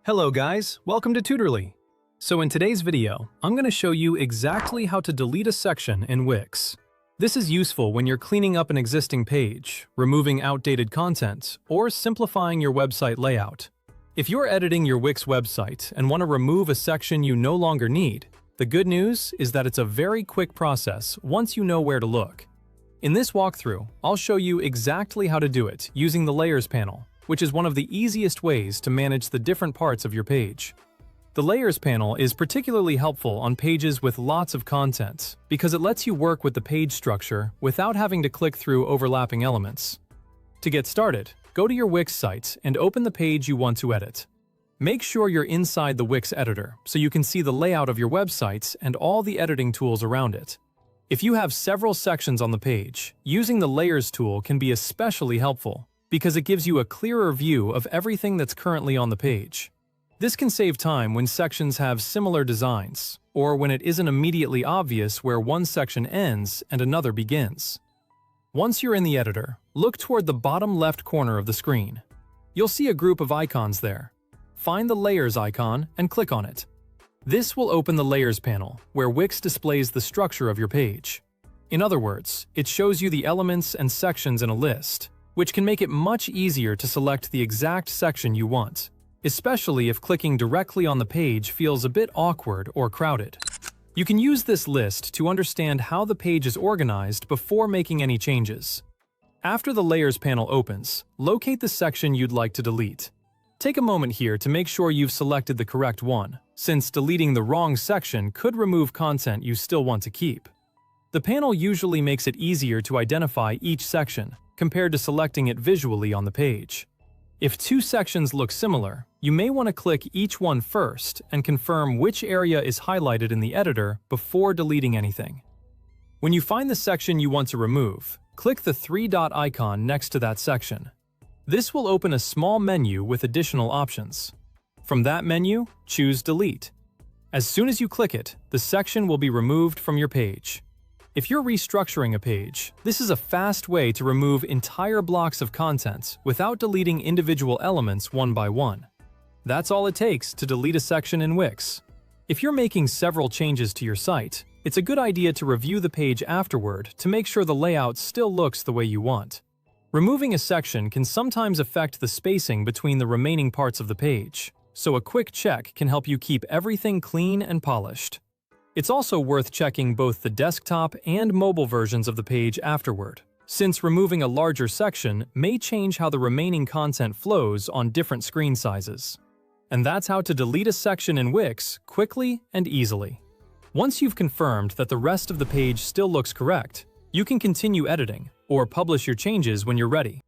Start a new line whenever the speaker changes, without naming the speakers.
Hello guys, welcome to Tutorly. So in today's video, I'm going to show you exactly how to delete a section in Wix. This is useful when you're cleaning up an existing page, removing outdated content, or simplifying your website layout. If you're editing your Wix website and want to remove a section you no longer need, the good news is that it's a very quick process once you know where to look. In this walkthrough, I'll show you exactly how to do it using the Layers panel, which is one of the easiest ways to manage the different parts of your page. The Layers panel is particularly helpful on pages with lots of content because it lets you work with the page structure without having to click through overlapping elements. To get started, go to your Wix site and open the page you want to edit. Make sure you're inside the Wix editor so you can see the layout of your website and all the editing tools around it. If you have several sections on the page, using the Layers tool can be especially helpful because it gives you a clearer view of everything that's currently on the page. This can save time when sections have similar designs, or when it isn't immediately obvious where one section ends and another begins. Once you're in the editor, look toward the bottom left corner of the screen. You'll see a group of icons there. Find the Layers icon and click on it. This will open the Layers panel, where Wix displays the structure of your page. In other words, it shows you the elements and sections in a list, which can make it much easier to select the exact section you want, especially if clicking directly on the page feels a bit awkward or crowded. You can use this list to understand how the page is organized before making any changes. After the Layers panel opens, locate the section you'd like to delete. Take a moment here to make sure you've selected the correct one, since deleting the wrong section could remove content you still want to keep. The panel usually makes it easier to identify each section, compared to selecting it visually on the page. If two sections look similar, you may want to click each one first and confirm which area is highlighted in the editor before deleting anything. When you find the section you want to remove, click the three-dot icon next to that section. This will open a small menu with additional options. From that menu, choose Delete. As soon as you click it, the section will be removed from your page. If you're restructuring a page, this is a fast way to remove entire blocks of content without deleting individual elements one by one. That's all it takes to delete a section in Wix. If you're making several changes to your site, it's a good idea to review the page afterward to make sure the layout still looks the way you want. Removing a section can sometimes affect the spacing between the remaining parts of the page, so a quick check can help you keep everything clean and polished. It's also worth checking both the desktop and mobile versions of the page afterward, since removing a larger section may change how the remaining content flows on different screen sizes. And that's how to delete a section in Wix quickly and easily. Once you've confirmed that the rest of the page still looks correct, you can continue editing or publish your changes when you're ready.